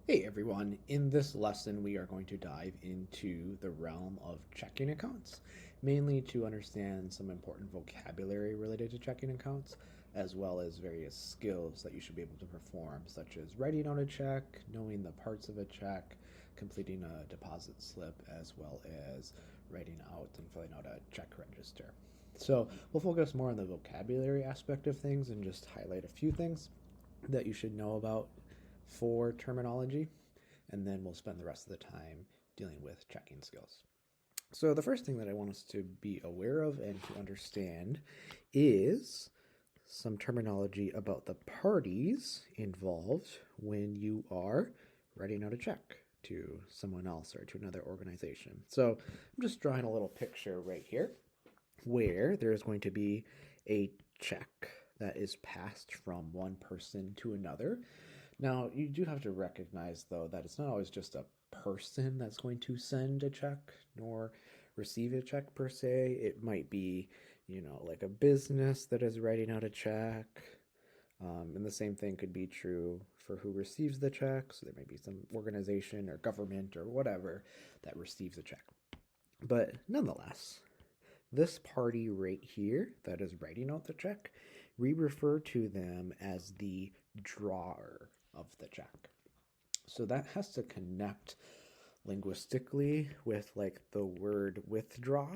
Hey everyone, in this lesson we are going to dive into the realm of checking accounts, mainly to understand some important vocabulary related to checking accounts, as well as various skills that you should be able to perform, such as writing out a check, knowing the parts of a check, completing a deposit slip, as well as writing out and filling out a check register. So we'll focus more on the vocabulary aspect of things and just highlight a few things that you should know about for terminology, and then we'll spend the rest of the time dealing with checking skills. So, the first thing that I want us to be aware of and to understand is some terminology about the parties involved when you are writing out a check to someone else or to another organization. So, I'm just drawing a little picture right here where there is going to be a check that is passed from one person to another. Now, you do have to recognize, though, that it's not always just a person that's going to send a check nor receive a check per se. It might be, like a business that is writing out a check. And the same thing could be true for who receives the check. So there may be some organization or government or whatever that receives a check. But nonetheless, this party right here that is writing out the check, we refer to them as the drawer of the check. So that has to connect linguistically with like the word withdraw,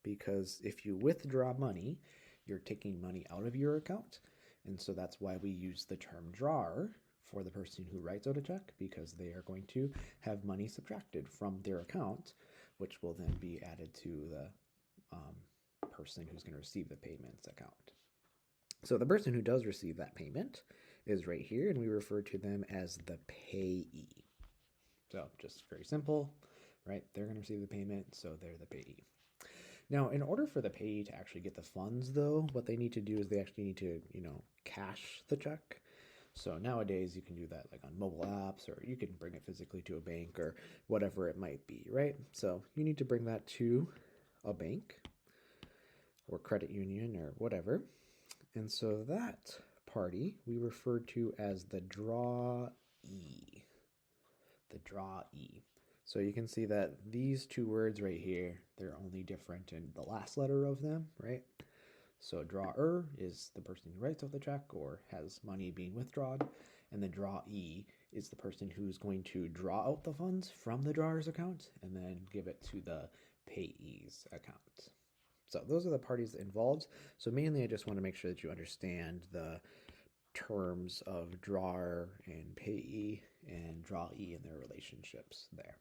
because if you withdraw money, you're taking money out of your account. And so that's why we use the term drawer for the person who writes out a check, because they are going to have money subtracted from their account, which will then be added to the person who's going to receive the payments account. So the person who does receive that payment is right here, and we refer to them as the payee. So just very simple, right? They're going to receive the payment, so they're the payee. Now, in order for the payee to actually get the funds, though, what they need to do is they actually need to, cash the check. So nowadays you can do that like on mobile apps, or you can bring it physically to a bank or whatever it might be, right? So you need to bring that to a bank or credit union or whatever. And so that party we refer to as the drawee. The drawee. So you can see that these two words right here, they're only different in the last letter of them, right? So drawer is the person who writes out the check or has money being withdrawn, and the drawee is the person who's going to draw out the funds from the drawer's account and then give it to the payee's account. So those are the parties involved. So mainly I just want to make sure that you understand the terms of drawer and payee and drawee and their relationships there.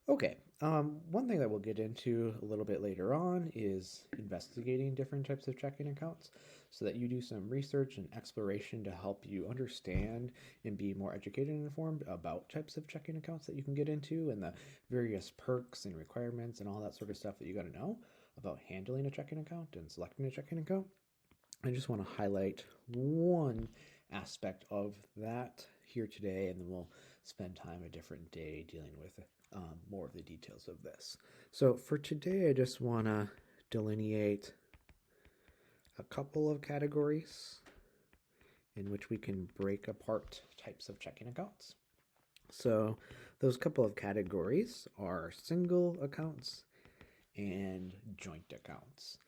Okay, one thing that we'll get into a little bit later on is investigating different types of checking accounts so that you do some research and exploration to help you understand and be more educated and informed about types of checking accounts that you can get into and the various perks and requirements and all that sort of stuff that you got to know about handling a checking account and selecting a checking account. I just want to highlight one aspect of that here today, and then we'll spend time a different day dealing with more of the details of this. So for today, I just want to delineate a couple of categories in which we can break apart types of checking accounts. So those couple of categories are single accounts and joint accounts.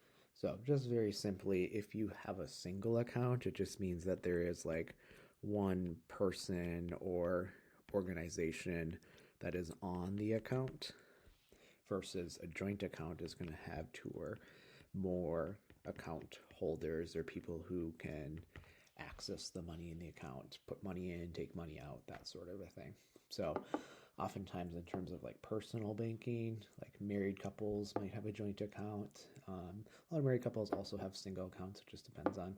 So just very simply, if you have a single account, it just means that there is like one person or organization that is on the account, versus a joint account is going to have two or more account holders or people who can access the money in the account, put money in, take money out, that sort of a thing. So oftentimes in terms of like personal banking, like married couples might have a joint account. A lot of married couples also have single accounts. It just depends on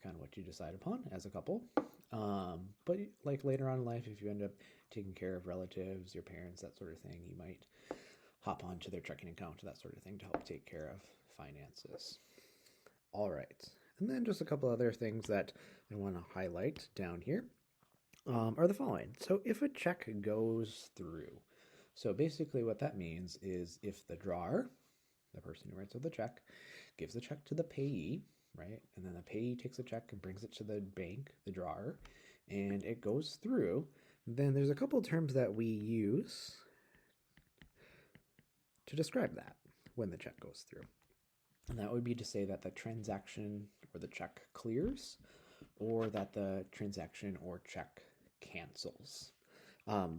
kind of what you decide upon as a couple. But like later on in life, if you end up taking care of relatives, your parents, that sort of thing, you might hop onto their checking account, that sort of thing, to help take care of finances. All right. And then just a couple other things that I want to highlight down here are the following. So if a check goes through, so basically what that means is if the drawer, the person who writes out the check, gives the check to the payee, right? And then the payee takes the check and brings it to the bank, the drawer, and it goes through, then there's a couple terms that we use to describe that when the check goes through. And that would be to say that the transaction or the check clears, or that the transaction or check cancels.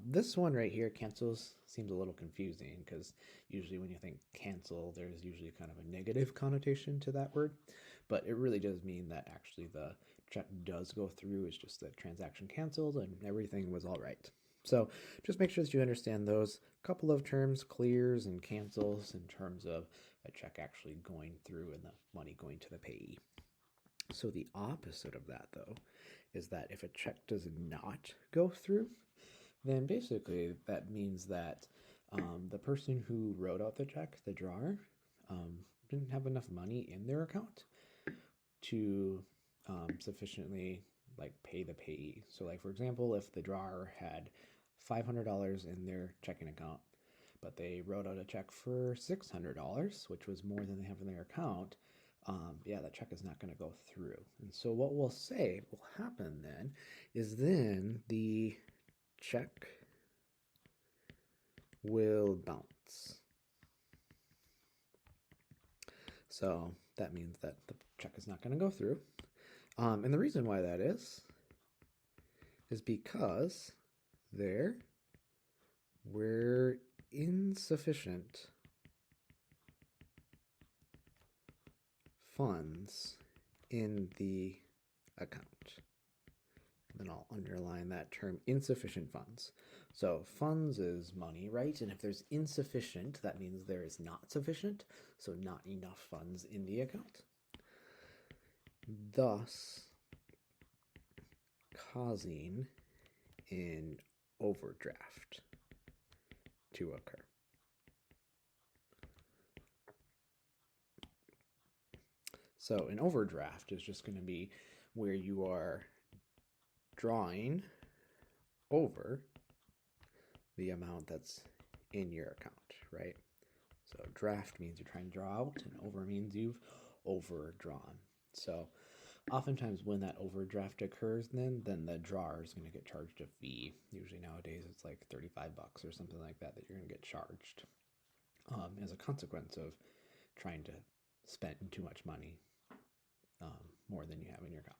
This one right here, cancels, seems a little confusing because usually when you think cancel, there's usually kind of a negative connotation to that word. But it really does mean that actually the check does go through. It's just the transaction canceled and everything was all right. So just make sure that you understand those couple of terms, clears and cancels, in terms of a check actually going through and the money going to the payee. So the opposite of that, though, is that if a check does not go through, then basically that means that the person who wrote out the check, the drawer, didn't have enough money in their account to sufficiently pay the payee. So like, for example, if the drawer had $500 in their checking account, but they wrote out a check for $600, which was more than they have in their account, yeah, that check is not going to go through. And so what we'll say will happen then is then the check will bounce. So that means that the check is not going to go through. And the reason why that is because there were insufficient funds in the account. And then I'll underline that term, insufficient funds. So funds is money, right? And if there's insufficient, that means there is not sufficient, so not enough funds in the account. Thus, causing an overdraft to occur. So an overdraft is just going to be where you are drawing over the amount that's in your account, right? So draft means you're trying to draw out, and over means you've overdrawn. So oftentimes when that overdraft occurs, then the drawer is going to get charged a fee. Usually nowadays it's like $35 or something like that you're going to get charged as a consequence of trying to spend too much money, more than you have in your account.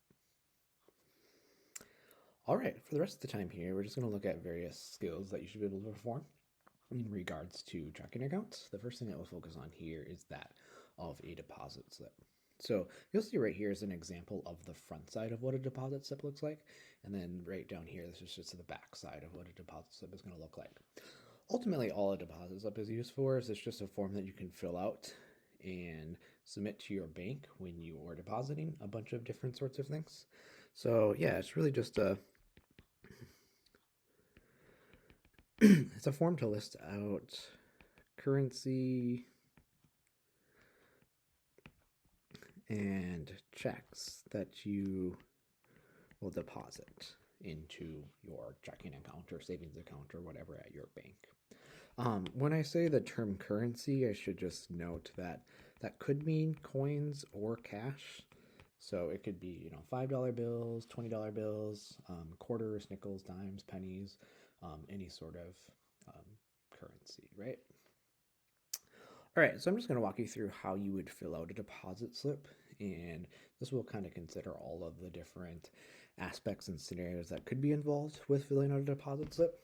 All right, for the rest of the time here, we're just going to look at various skills that you should be able to perform in regards to checking accounts. The first thing that we'll focus on here is that of a deposit slip. So you'll see right here is an example of the front side of what a deposit slip looks like. And then right down here, this is just the back side of what a deposit slip is going to look like. Ultimately, all a deposit slip is used for is it's just a form that you can fill out and submit to your bank when you are depositing a bunch of different sorts of things. So yeah, it's really just it's a form to list out currency and checks that you will deposit into your checking account or savings account or whatever at your bank. When I say the term currency, I should just note that that could mean coins or cash. So it could be, $5 bills, $20 bills, quarters, nickels, dimes, pennies, any sort of currency, right? All right, so I'm just going to walk you through how you would fill out a deposit slip, and this will kind of consider all of the different aspects and scenarios that could be involved with filling out a deposit slip.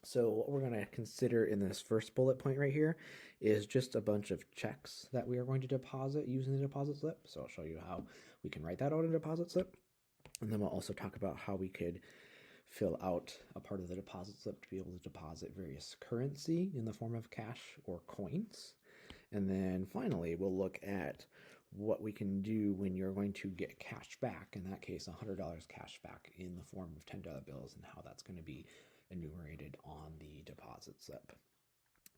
So what we're going to consider in this first bullet point right here is just a bunch of checks that we are going to deposit using the deposit slip. So I'll show you how we can write that out in a deposit slip. And then we'll also talk about how we could fill out a part of the deposit slip to be able to deposit various currency in the form of cash or coins. And then finally, we'll look at what we can do when you're going to get cash back, in that case, $100 cash back in the form of $10 bills, and how that's going to be enumerated on the deposit slip.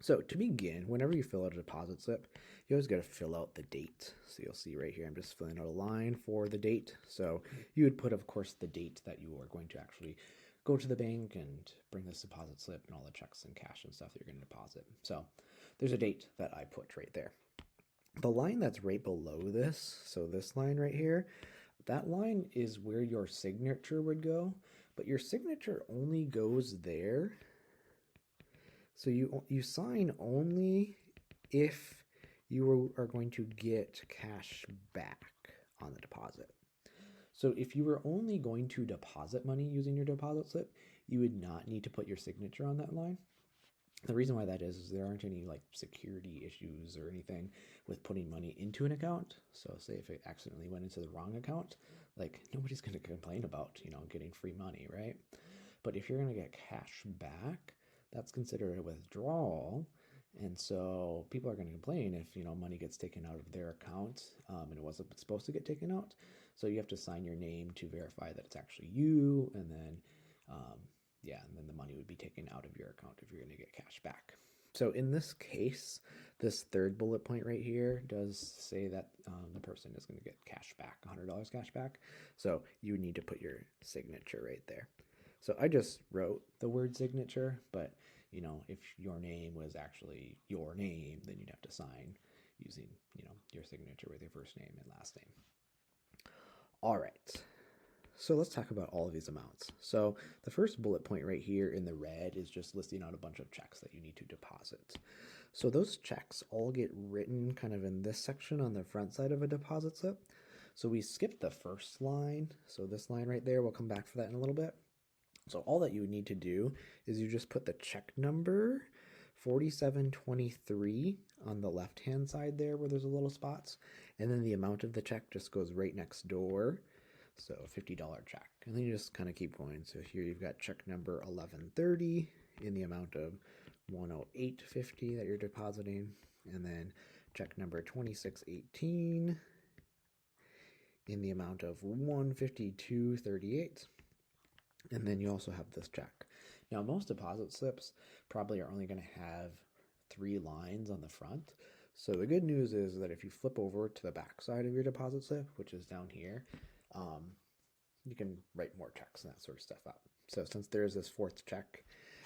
So to begin, whenever you fill out a deposit slip, you always got to fill out the date. So you'll see right here, I'm just filling out a line for the date. So you would put, of course, the date that you are going to actually go to the bank and bring this deposit slip and all the checks and cash and stuff that you're going to deposit. So there's a date that I put right there. The line that's right below this, so this line right here, that line is where your signature would go, but your signature only goes there. So you sign only if you are going to get cash back on the deposit. So if you were only going to deposit money using your deposit slip, you would not need to put your signature on that line. The reason why that is there aren't any like security issues or anything with putting money into an account. So say if it accidentally went into the wrong account, like nobody's going to complain about, getting free money, right? But if you're going to get cash back, that's considered a withdrawal. And so people are going to complain if, money gets taken out of their account and it wasn't supposed to get taken out. So you have to sign your name to verify that it's actually you. And then, and then the money would be taken out of your account if you're going to get cash back. So in this case, this third bullet point right here does say that the person is going to get cash back, $100 cash back. So you need to put your signature right there. So I just wrote the word signature, but if your name was actually your name, then you'd have to sign using, your signature with your first name and last name. All right. So let's talk about all of these amounts. So the first bullet point right here in the red is just listing out a bunch of checks that you need to deposit. So those checks all get written kind of in this section on the front side of a deposit slip. So we skipped the first line. So this line right there, we'll come back for that in a little bit. So all that you would need to do is you just put the check number 4723 on the left-hand side there where there's a little spots, and then the amount of the check just goes right next door. So $50 check. And then you just kind of keep going. So here you've got check number 1130 in the amount of 108.50 that you're depositing, and then check number 2618 in the amount of 152.38. And then you also have this check. Now, most deposit slips probably are only going to have 3 lines on the front. So the good news is that if you flip over to the back side of your deposit slip, which is down here, you can write more checks and that sort of stuff out. So since there's this fourth check,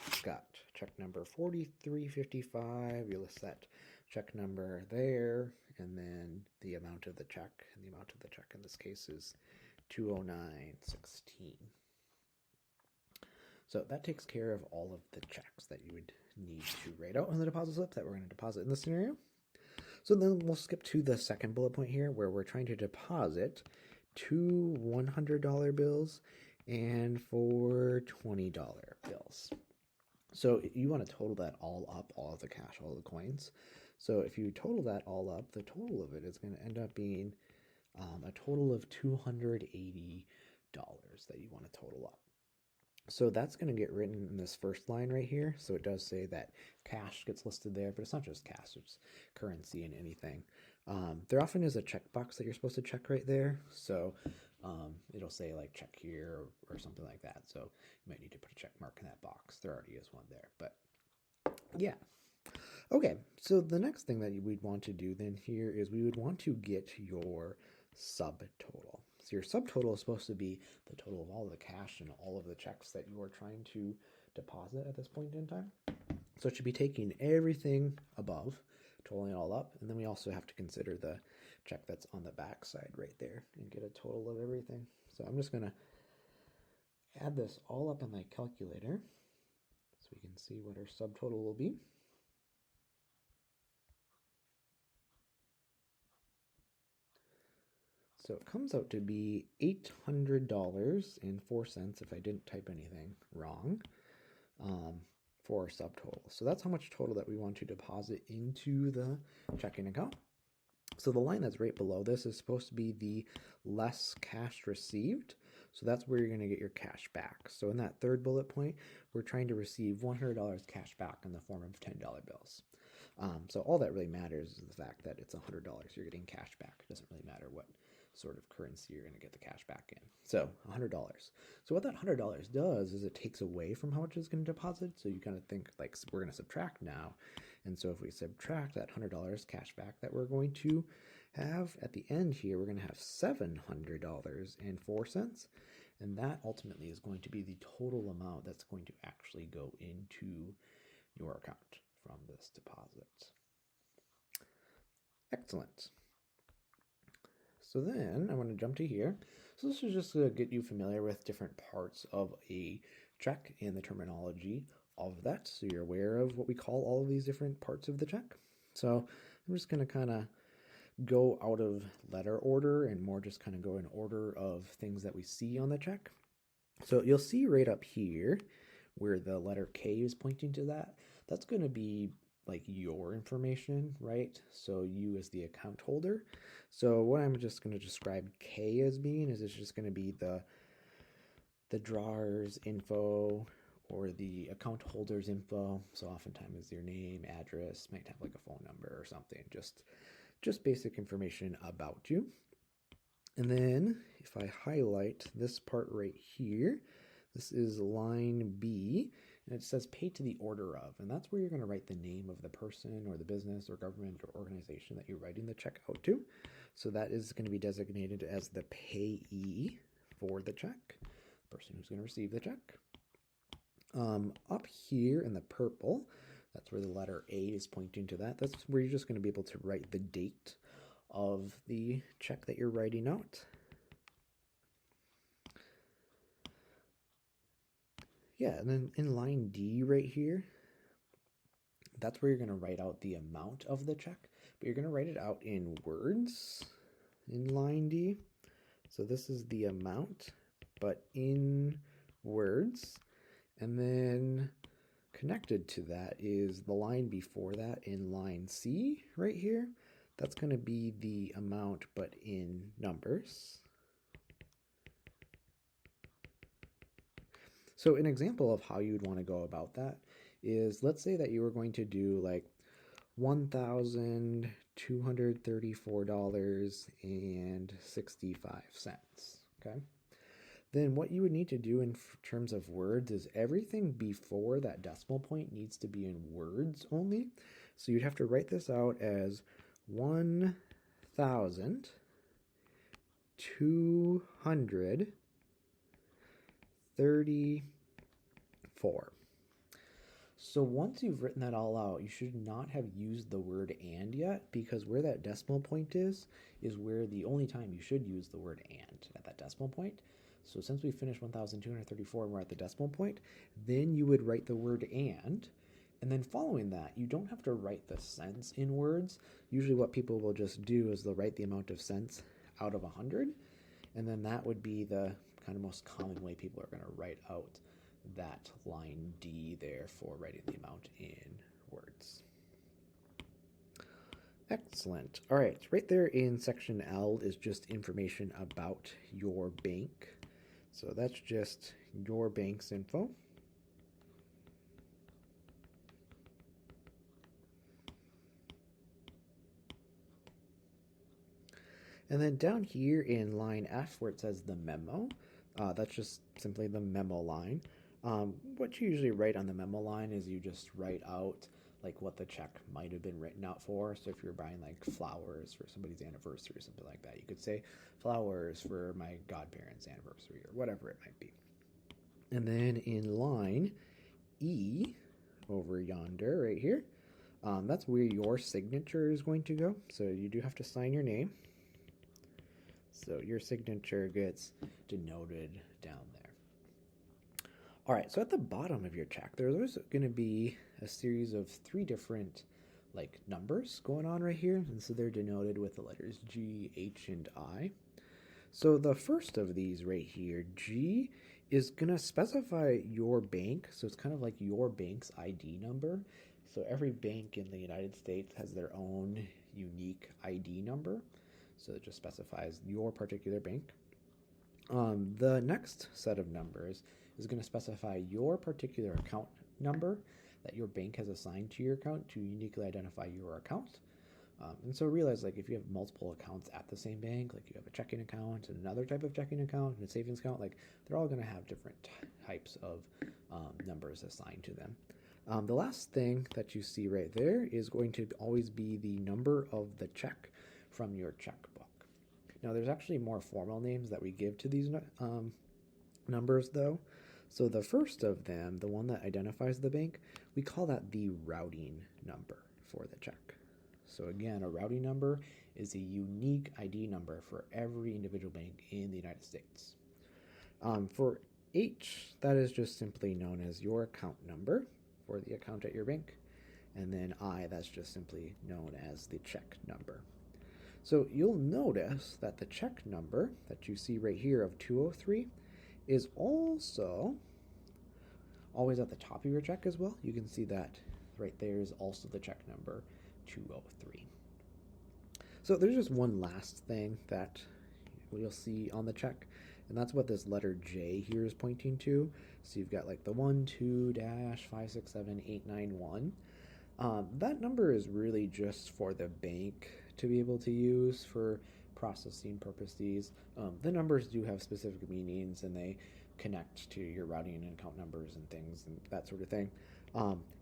you've got check number 4355, you list that check number there, and then the amount of the check, and the amount of the check in this case is 209.16. So that takes care of all of the checks that you would need to write out on the deposit slip that we're going to deposit in this scenario. So then we'll skip to the second bullet point here where we're trying to deposit 2 $100 bills and 4 $20 bills. So you want to total that all up, all of the cash, all of the coins. So if you total that all up, the total of it is going to end up being a total of $280 that you want to total up. So that's going to get written in this first line right here. So it does say that cash gets listed there, but it's not just cash, it's currency and anything. There often is a checkbox that you're supposed to check right there. So it'll say like check here or something like that. So you might need to put a check mark in that box. There already is one there, but yeah. Okay, so the next thing that we'd want to do then here is we would want to get your subtotal. So your subtotal is supposed to be the total of all of the cash and all of the checks that you are trying to deposit at this point in time. So it should be taking everything above, totaling it all up, and then we also have to consider the check that's on the back side right there and get a total of everything. So I'm just going to add this all up on my calculator so we can see what our subtotal will be. So it comes out to be $800.04 if I didn't type anything wrong for our subtotal. So that's how much total that we want to deposit into the checking account. So the line that's right below this is supposed to be the less cash received. So that's where you're going to get your cash back. So in that third bullet point, we're trying to receive $100 cash back in the form of $10 bills. So all that really matters is the fact that it's $100 you're getting cash back. It doesn't really matter what sort of currency you're going to get the cash back in. So $100. So what that $100 does is it takes away from how much it's going to deposit. So you kind of think like we're going to subtract now. And so if we subtract that $100 cash back that we're going to have at the end here, we're going to have $700.04. And that ultimately is going to be the total amount that's going to actually go into your account from this deposit. Excellent. So then I want to jump to here. So this is just to get you familiar with different parts of a check and the terminology of that. So you're aware of what we call all of these different parts of the check. So I'm just going to kind of go out of letter order and more just kind of go in order of things that we see on the check. So you'll see right up here where the letter K is pointing to that. That's going to be like your information, right? So you as the account holder. So what I'm just going to describe K as being is it's just going to be the drawer's info or the account holder's info. So oftentimes it's your name, address, might have like a phone number or something. Just basic information about you. And then if I highlight this part right here, this is line B, and it says pay to the order of, and that's where you're going to write the name of the person or the business or government or organization that you're writing the check out to. So that is going to be designated as the payee for the check, the person who's going to receive the check. Up here in the purple, that's where the letter A is pointing to that. That's where you're just going to be able to write the date of the check that you're writing out. Yeah, and then in line D right here, that's where you're going to write out the amount of the check, but you're going to write it out in words in line D. So this is the amount, but in words. And then connected to that is the line before that in line C right here. That's going to be the amount, but in numbers. So an example of how you'd want to go about that is, let's say that you were going to do like $1,234.65, okay? Then what you would need to do in terms of words is everything before that decimal point needs to be in words only. So you'd have to write this out as 1,234. So once you've written that all out, you should not have used the word and yet, because where that decimal point is where the only time you should use the word and, at that decimal point. So since we finished 1,234 and we're at the decimal point, then you would write the word and then following that, you don't have to write the cents in words. Usually what people will just do is they'll write the amount of cents out of 100, and then that would be the kind of most common way people are going to write out that line D there for writing the amount in words. Excellent. All right, right there in section L is just information about your bank. So that's just your bank's info. And then down here in line F where it says the memo, that's just simply the memo line. What you usually write on the memo line is you just write out like what the check might have been written out for. So if you're buying like flowers for somebody's anniversary or something like that, you could say flowers for my godparents' anniversary or whatever it might be. And then in line E over yonder right here, that's where your signature is going to go. So you do have to sign your name. So your signature gets denoted down there. All right, so at the bottom of your check, there's going to be a series of 3 different like numbers going on right here. And so they're denoted with the letters G, H, and I. So the first of these right here, G, is going to specify your bank. So it's kind of like your bank's ID number. So every bank in the United States has their own unique ID number. So it just specifies your particular bank. The next set of numbers is going to specify your particular account number that your bank has assigned to your account to uniquely identify your account. And so realize, like, if you have multiple accounts at the same bank, like you have a checking account and another type of checking account and a savings account, like they're all going to have different types of numbers assigned to them. The last thing that you see right there is going to always be the number of the check from your checkbook. Now, there's actually more formal names that we give to these numbers, though. So the first of them, the one that identifies the bank, we call that the routing number for the check. So again, a routing number is a unique ID number for every individual bank in the United States. For H, that is just simply known as your account number for the account at your bank. And then I, that's just simply known as the check number. So you'll notice that the check number that you see right here of 203 is also always at the top of your check as well. You can see that right there is also the check number 203. So there's just one last thing that you'll see on the check, and that's what this letter J here is pointing to. So you've got like the 12-567891. That number is really just for the bank to be able to use for processing purposes. The numbers do have specific meanings, and they connect to your routing and account numbers and things and that sort of thing.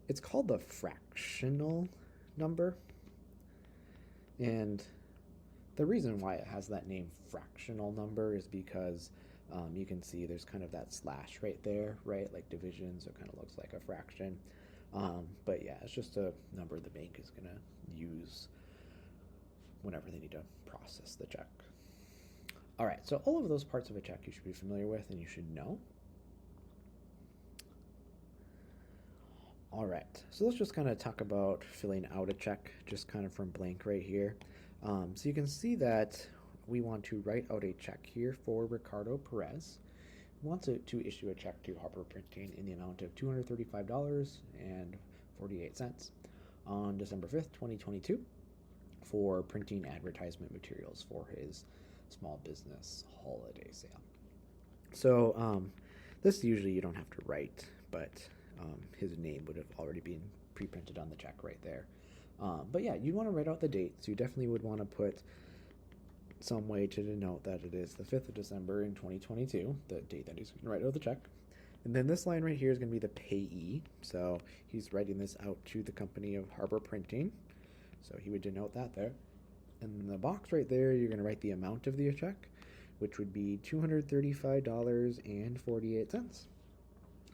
It's called the fractional number, and the reason why it has that name fractional number is because you can see there's kind of that slash right there, right? Like division, so it kind of looks like a fraction. But yeah, it's just a number the bank is going to use whenever they need to process the check. All right, so all of those parts of a check you should be familiar with and you should know. All right, so let's just kind of talk about filling out a check, just kind of from blank right here. So you can see that we want to write out a check here for Ricardo Perez. We want to issue a check to Harbor Printing in the amount of $235.48 on December 5th, 2022 for printing advertisement materials for his small business holiday sale. So this usually you don't have to write, but his name would have already been pre-printed on the check right there. But yeah, you'd want to write out the date, so you definitely would want to put some way to denote that it is the 5th of December in 2022, the date that he's going to write out the check. And then this line right here is going to be the payee, so he's writing this out to the company of Harbor Printing, so he would denote that there. And in the box right there, you're going to write the amount of the check, which would be $235.48.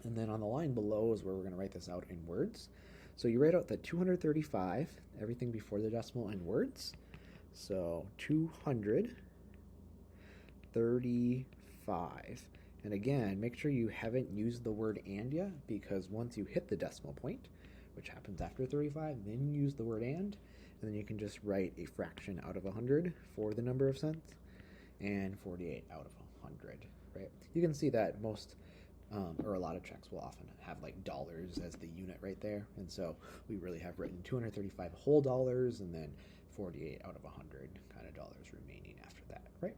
And then on the line below is where we're going to write this out in words. So you write out the 235, everything before the decimal in words. So 235. And again, make sure you haven't used the word and yet, because once you hit the decimal point, which happens after 35, then you use the word and then you can just write a fraction out of 100 for the number of cents and 48 out of 100, right? You can see that most or a lot of checks will often have like dollars as the unit right there. And so we really have written 235 whole dollars and then 48 out of 100 kind of dollars remaining after that, right?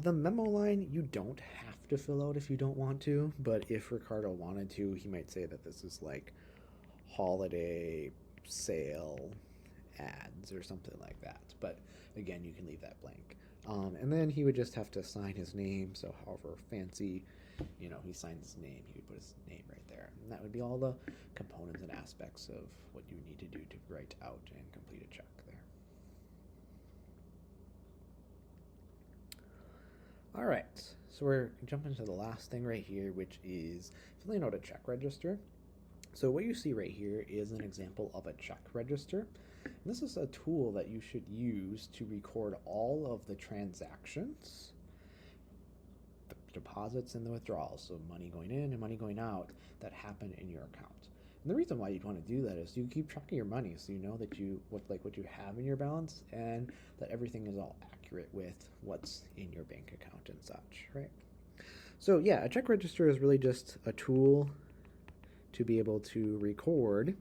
The memo line, you don't have to fill out if you don't want to, but if Ricardo wanted to, he might say that this is like holiday sale ads or something like that. But again, you can leave that blank. And then he would just have to sign his name. So however fancy, he signs his name, he would put his name right there. And that would be all the components and aspects of what you need to do to write out and complete a check there. All right, so we're jumping to the last thing right here, which is filling out a check register. So what you see right here is an example of a check register. And this is a tool that you should use to record all of the transactions, the deposits and the withdrawals, so money going in and money going out that happen in your account. And the reason why you'd want to do that is you keep track of your money, so you know that what you have in your balance and that everything is all accurate with what's in your bank account and such, right? So yeah, a check register is really just a tool to be able to record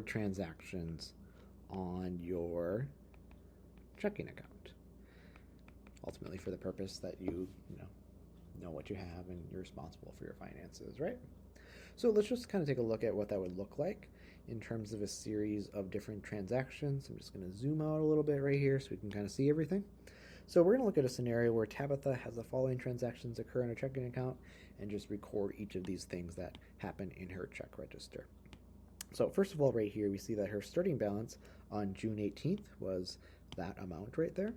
transactions on your checking account, ultimately for the purpose that you know what you have and you're responsible for your finances, right? So let's just kind of take a look at what that would look like in terms of a series of different transactions. I'm just going to zoom out a little bit right here so we can kind of see everything. So we're going to look at a scenario where Tabitha has the following transactions occur in her checking account and just record each of these things that happen in her check register. So first of all, right here, we see that her starting balance on June 18th was that amount right there.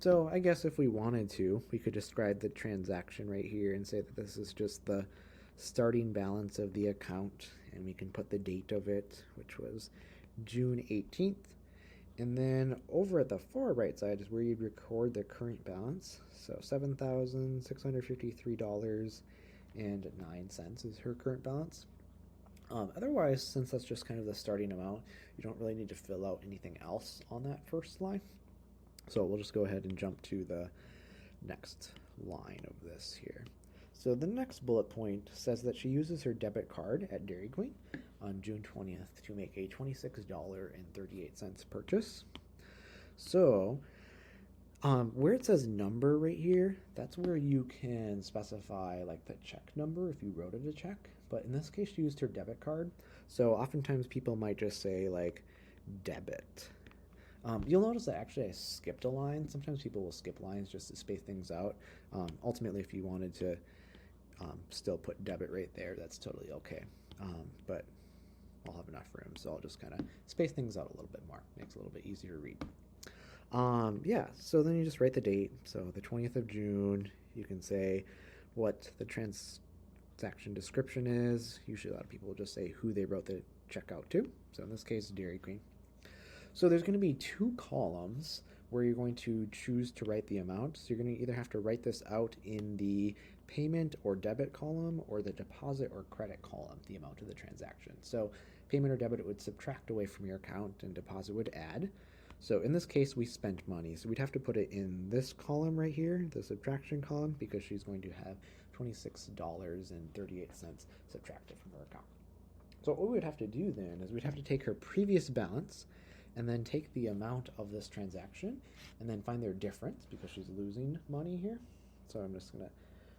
So I guess if we wanted to, we could describe the transaction right here and say that this is just the starting balance of the account, and we can put the date of it, which was June 18th. And then over at the far right side is where you record the current balance. So $7,653.09 is her current balance. Otherwise, since that's just kind of the starting amount, you don't really need to fill out anything else on that first line. So we'll just go ahead and jump to the next line of this here. So the next bullet point says that she uses her debit card at Dairy Queen on June 20th to make a $26.38 purchase. So where it says number right here, that's where you can specify like the check number if you wrote it a check. But in this case, she used her debit card. So oftentimes people might just say like debit. You'll notice that actually I skipped a line. Sometimes people will skip lines just to space things out. Ultimately, if you wanted to still put debit right there, that's totally okay. But I'll have enough room, so I'll just kind of space things out a little bit more. Makes it a little bit easier to read. Yeah, so then you just write the date. So the 20th of June, you can say what the transaction description is. Usually a lot of people will just say who they wrote the check out to. So in this case, Dairy Queen. So there's going to be two columns where you're going to choose to write the amount. So you're going to either have to write this out in the payment or debit column or the deposit or credit column, the amount of the transaction. So payment or debit would subtract away from your account and deposit would add. So in this case, we spent money. So we'd have to put it in this column right here, the subtraction column, because she's going to have $26.38 subtracted from her account. So what we would have to do then is we'd have to take her previous balance and then take the amount of this transaction and then find their difference because she's losing money here. So I'm just going to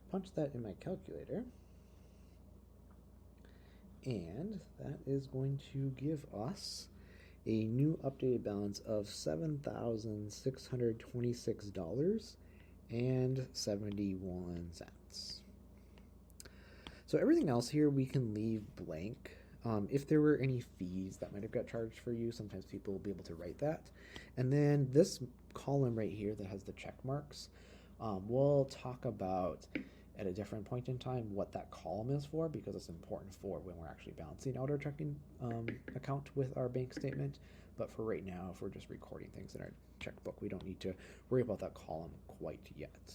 punch that in my calculator. And that is going to give us a new updated balance of $7,626.71. So everything else here we can leave blank. If there were any fees that might have got charged for you, sometimes people will be able to write that. And then this column right here that has the check marks, we'll talk about at a different point in time what that column is for, because it's important for when we're actually balancing out our checking account with our bank statement. But for right now, if we're just recording things in our checkbook, we don't need to worry about that column quite yet.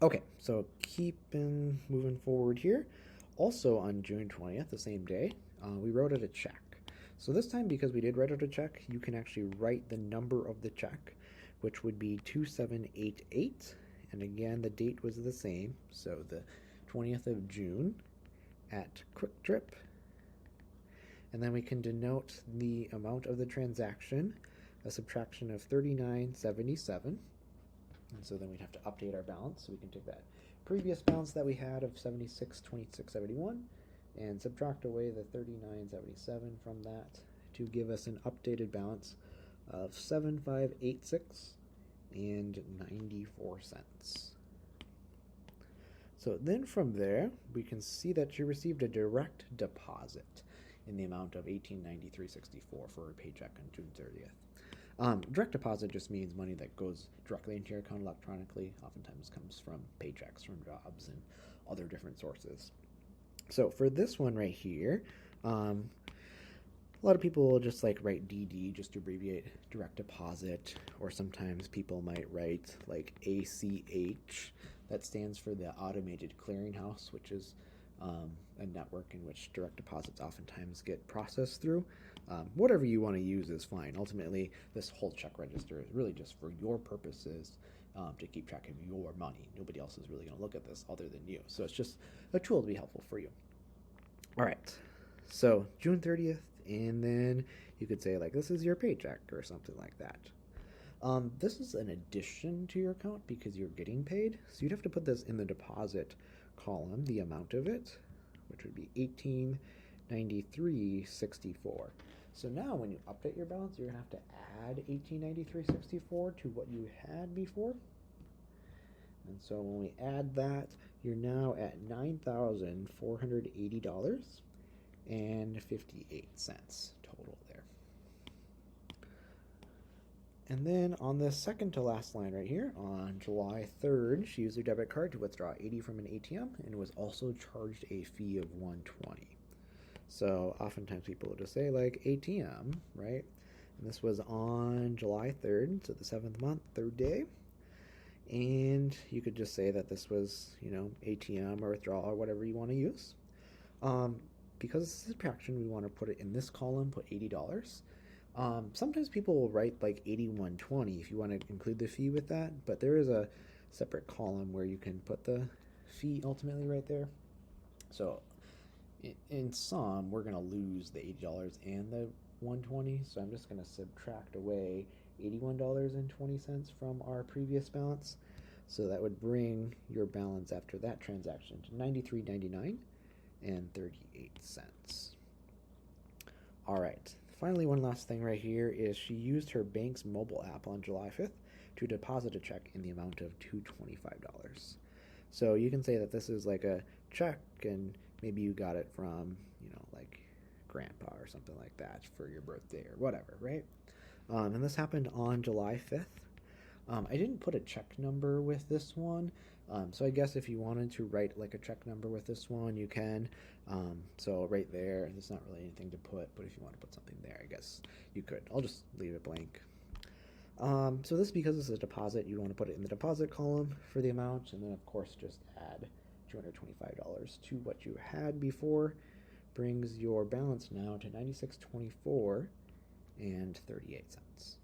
Okay, so keeping moving forward here. Also on June 20th, the same day, we wrote out a check. So this time, because we did write out a check, you can actually write the number of the check, which would be 2788. And again, the date was the same. So the 20th of June at Quick Trip. And then we can denote the amount of the transaction, a subtraction of $39.77. And so then we'd have to update our balance. So we can take that previous balance that we had of $76.26.71 and subtract away the $39.77 from that to give us an updated balance of $7,586.94. So then from there, we can see that you received a direct deposit in the amount of $1893.64 for her paycheck on June 30th. Direct deposit just means money that goes directly into your account electronically. Oftentimes comes from paychecks, from jobs, and other different sources. So for this one right here, a lot of people will just like write DD, just to abbreviate direct deposit, or sometimes people might write like ACH. That stands for the Automated Clearinghouse, which is a network in which direct deposits oftentimes get processed through. Whatever you want to use is fine. Ultimately, this whole check register is really just for your purposes, to keep track of your money. Nobody else is really going to look at this other than you. So it's just a tool to be helpful for you. All right. So June 30th, and then you could say like, this is your paycheck or something like that. This is an addition to your account because you're getting paid. So you'd have to put this in the deposit column, the amount of it, which would be $1893.64. So now when you update your balance, you're going to have to add $1893.64 to what you had before. And so when we add that, you're now at $9,480.58 total there. And then on the second to last line right here, on July 3rd, she used her debit card to withdraw 80 from an ATM and was also charged a fee of 120. So oftentimes people will just say like ATM, right? And this was on July 3rd, so the 7th month, 3rd day. And you could just say that this was, ATM or withdrawal or whatever you want to use. Because this is a subtraction, we want to put it in this column, put $80. Sometimes people will write like 8120 if you want to include the fee with that, but there is a separate column where you can put the fee ultimately right there. So in sum, we're going to lose the $80 and the 120, so I'm just going to subtract away $81.20 from our previous balance. So that would bring your balance after that transaction to $93.99 and 38 cents. All right. Finally, one last thing right here is she used her bank's mobile app on July 5th to deposit a check in the amount of $225. So you can say that this is like a check and maybe you got it from, like grandpa or something like that for your birthday or whatever, right? And this happened on July 5th. I didn't put a check number with this one, so I guess if you wanted to write like a check number with this one, you can. So right there, there's not really anything to put, but if you want to put something there, I guess you could. I'll just leave it blank. So this, because this is a deposit, you want to put it in the deposit column for the amount, and then of course just add $225 to what you had before. Brings your balance now to $96.24 and 38 cents.